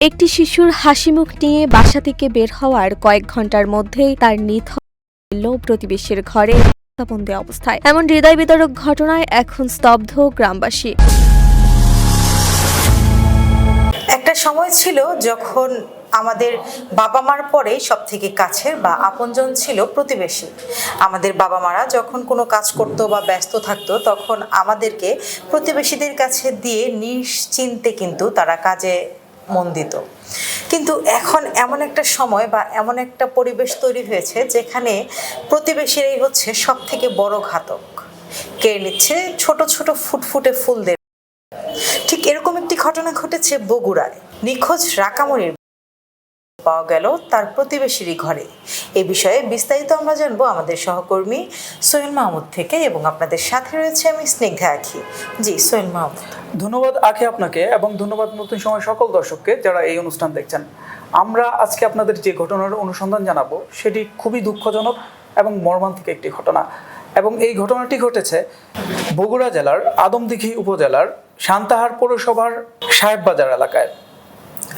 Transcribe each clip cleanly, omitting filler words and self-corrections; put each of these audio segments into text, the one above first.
একটি শিশুর হাসিমুখ নিয়ে বাসা থেকে বের হওয়ার কয়েক ঘন্টার মধ্যেই তার নিথর প্রতিবেশীর ঘরে বন্দী অবস্থায়। এমন হৃদয় বিদারক ঘটনায় এখন স্তব্ধ গ্রামবাসী। একটা সময় ছিল যখন আমাদের বাবা মার পরে সব থেকে কাছের বা আপনজন ছিল প্রতিবেশী। আমাদের বাবা মারা যখন কোনো কাজ করতো বা ব্যস্ত থাকতো তখন আমাদেরকে প্রতিবেশীদের কাছে দিয়ে নিশ্চিন্তে কিন্তু তারা কাজে মন দিত। কিন্তু এখন এমন একটা সময় বা এমন একটা পরিবেশ তৈরি হয়েছে যেখানে প্রতিবেশীরাই হচ্ছে সব থেকে বড় ঘাতক। কেড়ে নিচ্ছে ছোট ছোট ফুটফুটে ফুলদের। ঠিক এরকম একটি ঘটনা ঘটেছে বগুড়ায়। নিখোঁজ রাকামনির পাওয়া গেল তার প্রতিবেশীরই ঘরে। এ বিষয়ে বিস্তারিত আমরা জানবো আমাদের সহকর্মী সোহেল মাহমুদ থেকে, এবং আপনাদের সাথে রয়েছে আমি স্নিগ্ধা আখি। জি সোহেল মাহমুদ। ধন্যবাদ আখি আপনাকে, এবং ধন্যবাদ নতুন সময় সকল দর্শককে যারা এই অনুষ্ঠান দেখছেন। আমরা আজকে আপনাদের যে ঘটনার অনুসন্ধান জানাবো সেটি খুবই দুঃখজনক এবং মর্মান্তিক একটি ঘটনা, এবং এই ঘটনাটি ঘটেছে বগুড়া জেলার আদমদীঘি উপজেলার সান্তাহার পৌরসভার সাহেববাজার এলাকায়।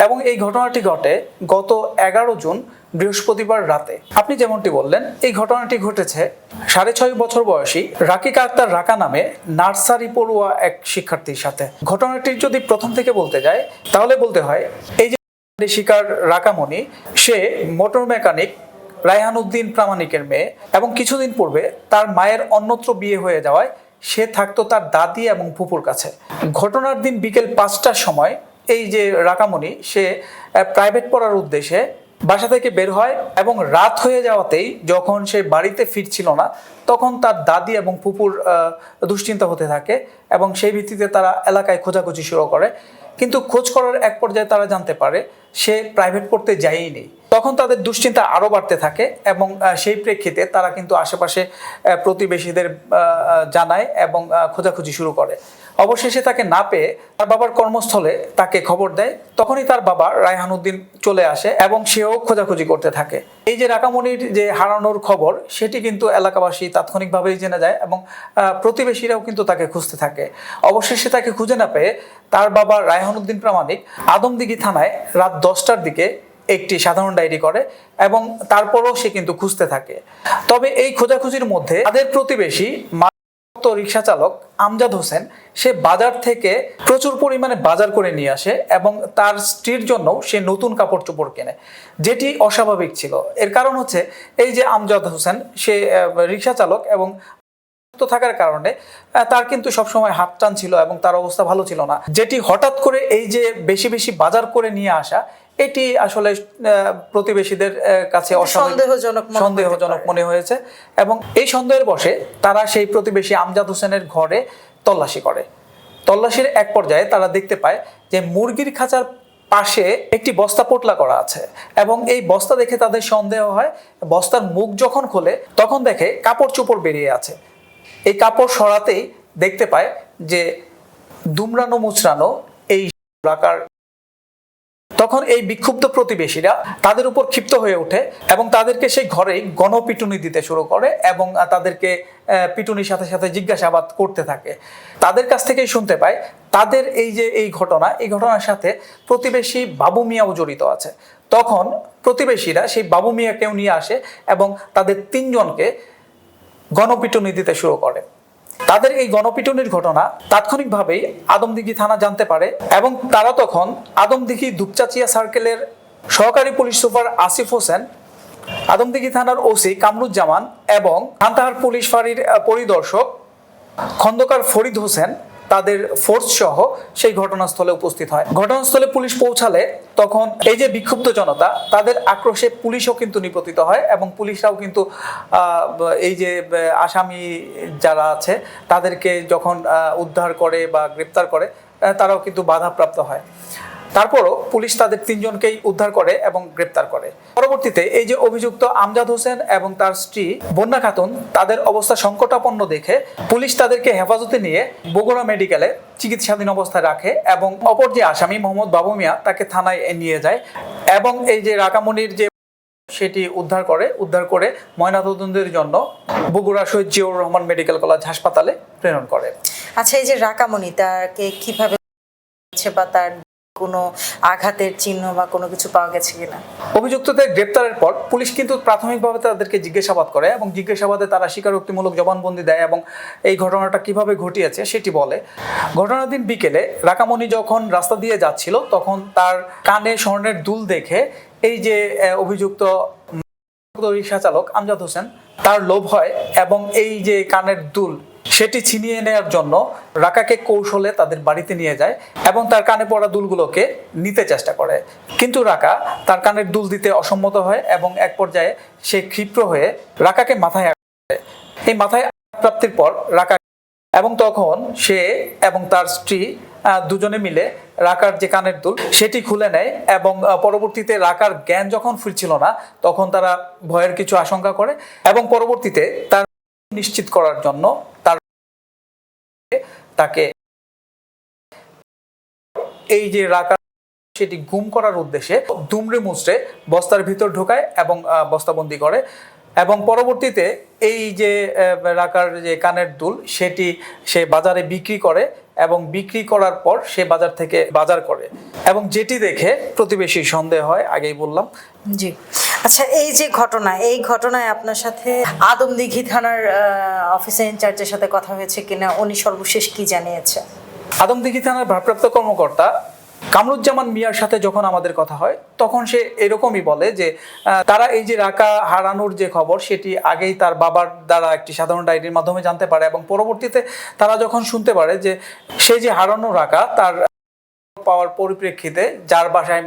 এবং এই ঘটনাটি ঘটে গত 11 জুন বৃহস্পতিবার রাতে। আপনি যেমনটি বললেন, এই ঘটনাটি ঘটেছে 6.5 বছর বয়সী রাকিকা আক্তার রাকা নামে নার্সারি পড়ুয়া এক শিক্ষার্থীর সাথে। ঘটনাটির যদি প্রথম থেকে বলতে যায় তাহলে বলতে হয়, এই যে শিকার রাকামণি, সে মোটর মেকানিক রায়হান উদ্দিন প্রামাণিকের মেয়ে, এবং কিছুদিন পূর্বে তার মায়ের অন্যত্র বিয়ে হয়ে যাওয়ায় সে থাকতো তার দাদি এবং ফুপুর কাছে। ঘটনার দিন বিকেল 5টার সময় এই যে রাকামণি, সে প্রাইভেট পড়ার উদ্দেশ্যে বাসা থেকে বের হয়, এবং রাত হয়ে যাওয়াতেই যখন সে বাড়িতে ফিরছিল না তখন তার দাদি এবং ফুপুর দুশ্চিন্তা হতে থাকে, এবং সেই ভিত্তিতে তারা এলাকায় খোঁজাখুঁজি শুরু করে। কিন্তু খোঁজ করার এক পর্যায়ে তারা জানতে পারে সে প্রাইভেট পড়তে যায়নি। তখন তাদের দুশ্চিন্তা আরও বাড়তে থাকে, এবং সেই প্রেক্ষিতে তারা কিন্তু আশেপাশে প্রতিবেশীদের জানায় এবং খোঁজাখুঁজি শুরু করে। অবশেষে তাকে না পেয়ে তার বাবার কর্মস্থলে তাকে খবর দেয়। তখনই তার বাবা রায়হান উদ্দিন চলে আসে এবং সেও খোঁজাখুঁজি করতে থাকে। এই যে রাকামণির যে হারানোর খবর, সেটি কিন্তু এলাকাবাসী তাৎক্ষণিকভাবেই জেনে যায়, এবং প্রতিবেশীরাও কিন্তু তাকে খুঁজতে থাকে। অবশেষে তাকে খুঁজে না পেয়ে তার বাবা রায়হান উদ্দিন প্রামাণিক আদমদীঘি থানায় রাত 10টার দিকে একটি সাধারণ ডায়েরি করে, এবং তারপরও সে কিন্তু খুঁজতে থাকে। তবে এই খোঁজাখুঁজির মধ্যে তাদের প্রতিবেশী রিক্সা চালক আমজাদ হোসেন, সে বাজার থেকে প্রচুর পরিমাণে বাজার করে নিয়ে আসে, এবং তার স্ত্রীর জন্য সে নতুন কাপড় চোপড় কেনে, যেটি অস্বাভাবিক ছিল। এর কারণ হচ্ছে, এই যে আমজাদ হোসেন, সে রিক্সা চালক এবং থাকার কারণে তার কিন্তু সবসময় হাত টান ছিল এবং তার অবস্থা ভালো ছিল না। যেটি হঠাৎ করে এই যে বেশি বেশি বাজার করে নিয়ে আসা, এটি আসলে প্রতিবেশীদের কাছে সন্দেহজনক মনে হয়েছে, এবং এই সন্দেহের বশে তারা সেই প্রতিবেশী আমজাদ হোসেনের ঘরে তল্লাশি করে। তল্লাশির এক পর্যায়ে তারা দেখতে পায় যে মুরগির খাঁচার পাশে একটি বস্তা পোটলা করা আছে, এবং এই বস্তা দেখে তাদের সন্দেহ হয়। বস্তার মুখ যখন খোলে তখন দেখে কাপড় চোপড় বেরিয়ে আছে। এই কাপড় সরাতেই দেখতে পায় যে দুমড়ানো মুচড়ানো এই রাকার। তখন এই বিক্ষুব্ধ প্রতিবেশীরা তাদের উপর ক্ষিপ্ত হয়ে ওঠে, এবং তাদেরকে সেই ঘরেই গণপিটুনি দিতে শুরু করে, এবং তাদেরকে পিটুনির সাথে সাথে জিজ্ঞাসাবাদ করতে থাকে। তাদের কাছ থেকেই শুনতে পায় তাদের এই যে এই ঘটনার সাথে প্রতিবেশী বাবু মিয়াও জড়িত আছে। তখন প্রতিবেশীরা সেই বাবু মিয়াকেও নিয়ে আসে, এবং তাদের 3 জনকে গণপিটুনি দিতে শুরু করে। তাদের এই গণপিটুনির ঘটনা তাৎক্ষণিকভাবেই আদমদীঘি থানা জানতে পারে, এবং তারা তখন আদমদীঘি দুপচাচিয়া সার্কেলের সহকারী পুলিশ সুপার আসিফ হোসেন, আদমদীঘি থানার ওসি কামরুজ্জামান, এবং সান্তাহার পুলিশ ফাঁড়ির পরিদর্শক খন্দকার ফরিদ হোসেন তাদের ফোর্স সহ সেই ঘটনাস্থলে উপস্থিত হয়। ঘটনাস্থলে পুলিশ পৌঁছালে তখন এই যে বিক্ষুব্ধ জনতা, তাদের আক্রোশে পুলিশও কিন্তু নিপতিত হয়, এবং পুলিশরাও কিন্তু এই যে আসামি যারা আছে তাদেরকে যখন উদ্ধার করে বা গ্রেপ্তার করে, তারাও কিন্তু বাধাপ্রাপ্ত হয়। তারপরও পুলিশ তাদের 3 জনকেই উদ্ধার করে এবং গ্রেপ্তার করে। পরবর্তীতে এই যে অভিযুক্ত আমজাদ হোসেন এবং তার স্ত্রী বন্যা খাতুন, তাদের অবস্থা সংকটাপন্ন দেখে পুলিশ তাদেরকে হেফাজতে নিয়ে বগুড়া মেডিকেলে চিকিৎসাধীন অবস্থায় রাখে, এবং অপর যে আসামি মোহাম্মদ বাবু মিয়া, তাকে থানায় নিয়ে যায়, এবং এই যে রাকামণির যে সেটি উদ্ধার করে ময়নাতদন্তের জন্য বগুড়া শহীদ জিয়াউর রহমান মেডিকেল কলেজ হাসপাতালে প্রেরণ করে। আচ্ছা, এই যে রাকামণি, তাকে কিভাবে বা তার কোনো আঘাতের চিহ্ন বা কোনো কিছু পাওয়া গেছে কিনা? অভিযুক্তদের গ্রেপ্তারের পর পুলিশ কিন্তু প্রাথমিকভাবে তাদেরকে জিজ্ঞাসাবাদ করে এবং জিজ্ঞাসাবাদে তারা স্বীকারোক্তিমূলক জবানবন্দি দেয় এবং এই ঘটনাটা কিভাবে ঘটিয়েছে সেটি বলে। ঘটনার দিন বিকেলে রাকামণি যখন রাস্তা দিয়ে যাচ্ছিল তখন তার কানে স্বর্ণের দুল দেখে এই যে অভিযুক্ত রিকশা চালক আমজাদ হোসেন তার লোভ হয় এবং এই যে কানের দুল সেটি ছিনিয়ে নেওয়ার জন্য রাকাকে কৌশলে তাদের বাড়িতে নিয়ে যায় এবং তার কানে পড়া দুলগুলোকে নিতে চেষ্টা করে, কিন্তু রাকা তার কানের দুল দিতে অসম্মত হয় এবং এক পর্যায়ে সে ক্ষিপ্র হয়ে রাকাকে মাথায় আঘাত করে। এই মাথায় প্রাপ্তির পর রাকা এবং তখন সে এবং তার স্ত্রী দুজনে মিলে রাকার যে কানের দুল সেটি খুলে নেয় এবং পরবর্তীতে রাকার জ্ঞান যখন ফিরছিল না তখন তারা ভয়ের কিছু আশঙ্কা করে এবং পরবর্তীতে তার নিশ্চিত করার জন্য তাকে এই যে রাকা সেটি গুম করার উদ্দেশ্যে দুমড়ে মুচড়ে বস্তার ভিতর ঢোকায় এবং বস্তাবন্দি করে এবং পরবর্তীতে এই যে রাকার যে কানের দুল সেটি সে বাজারে বিক্রি করে এবং বিক্রি করার পর সে বাজার থেকে বাজার করে এবং যেটি দেখে প্রতিবেশী সন্দেহ হয়, আগেই বললাম। জি, আচ্ছা, এই যে ঘটনা, এই ঘটনায় আপনার সাথে আদমদীঘি থানার অফিসার ইনচার্জের সাথে কথা হয়েছে কিনা, উনি সর্বশেষ কি জানিয়েছে? আদমদীঘি থানার ভারপ্রাপ্ত কর্মকর্তা কামরুজ্জামান মিয়ার সাথে যখন আমাদের কথা হয় তখন সে এরকমই বলে যে তারা এই যে রাকা হারানোর যে খবর সেটি আগেই তার বাবার দ্বারা একটি সাধারণ ডায়েরির মাধ্যমে জানতে পারে এবং পরবর্তীতে তারা যখন শুনতে পারে যে সেই যে হারানো রাকা তার পাওয়ার পরিপ্রেক্ষিতে যার বাসায়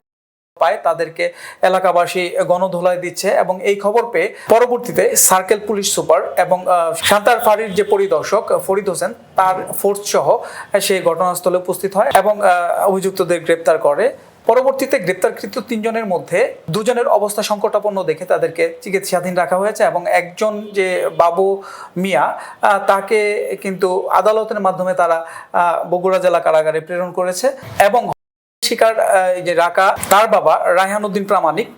পায় তাদেরকে এলাকাবাসী গণধোলাই দিচ্ছে এবং এই খবর পেয়ে পরবর্তীতে সার্কেল পুলিশ সুপার এবং সান্তার ফাঁড়ির যে পরিদর্শক ফরিদ হোসেন তার ফোর্স সহ সে ঘটনাস্থলে উপস্থিত হয় এবং অভিযুক্তদের গ্রেপ্তার করে। পরবর্তীতে গ্রেপ্তারকৃত 3 জনের মধ্যে 2 জনের অবস্থা সংকটাপন্ন দেখে তাদেরকে চিকিৎসাধীন রাখা হয়েছে এবং একজন যে বাবু মিয়া তাকে কিন্তু আদালতের মাধ্যমে তারা বগুড়া জেলা কারাগারে প্রেরণ করেছে এবং শিকার যে রাকা তার বাবা রায়হান উদ্দিন প্রামাণিক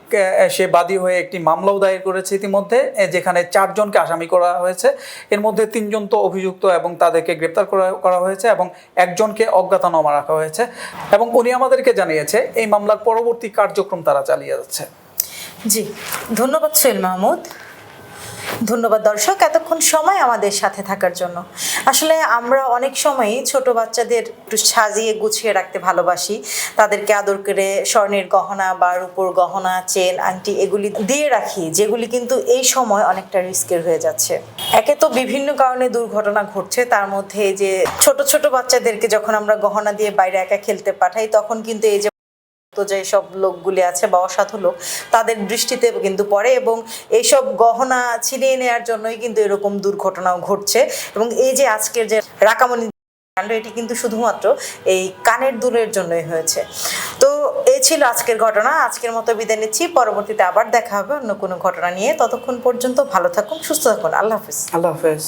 সে বাদী হয়ে একটি মামলাও দায়ের করেছে ইতিমধ্যে, যেখানে 4 জনকে আসামি করা হয়েছে। এর মধ্যে 3 জন তো অভিযুক্ত এবং তাদেরকে গ্রেপ্তার করা হয়েছে এবং একজনকে অজ্ঞাতনামা রাখা হয়েছে এবং উনি আমাদেরকে জানিয়েছে এই মামলার পরবর্তী কার্যক্রম তারা চালিয়ে যাচ্ছে। জি, ধন্যবাদ সোহেল মাহমুদ। ধন্যবাদ দর্শক এতক্ষণ সময় আমাদের সাথে থাকার জন্য। আসলে আমরা অনেক সময়ই ছোট বাচ্চাদের একটু সাজিয়ে গুছিয়ে রাখতে ভালোবাসি, তাদেরকে আদর করে স্বর্ণের গহনা বা রূপোর গহনা, চেন, আংটি এগুলি দিয়ে রাখি, যেগুলি কিন্তু এই সময় অনেকটা রিস্কের হয়ে যাচ্ছে। একে তো বিভিন্ন কারণে দুর্ঘটনা ঘটছে, তার মধ্যে এই যে ছোট ছোট বাচ্চাদেরকে যখন আমরা গহনা দিয়ে বাইরে একা খেলতে পাঠাই তখন কিন্তু এই যে যে সব লোকগুলি আছে বা অসাধু লোক তাদের দৃষ্টিতে কিন্তু পড়ে এবং এইসব গহনা ছিনিয়ে নেওয়ার জন্যই কিন্তু এরকম দুর্ঘটনাও ঘটছে। এবং এই যে আজকের যে রাকামণি কাণ্ড এটি কিন্তু শুধুমাত্র এই কানের দুলের জন্যই হয়েছে। তো এই ছিল আজকের ঘটনা। আজকের মতো বিদায় নিচ্ছি, পরবর্তীতে আবার দেখা হবে অন্য কোনো ঘটনা নিয়ে। ততক্ষণ পর্যন্ত ভালো থাকুন, সুস্থ থাকুন। আল্লাহ হাফেজ। আল্লাহ হাফেজ।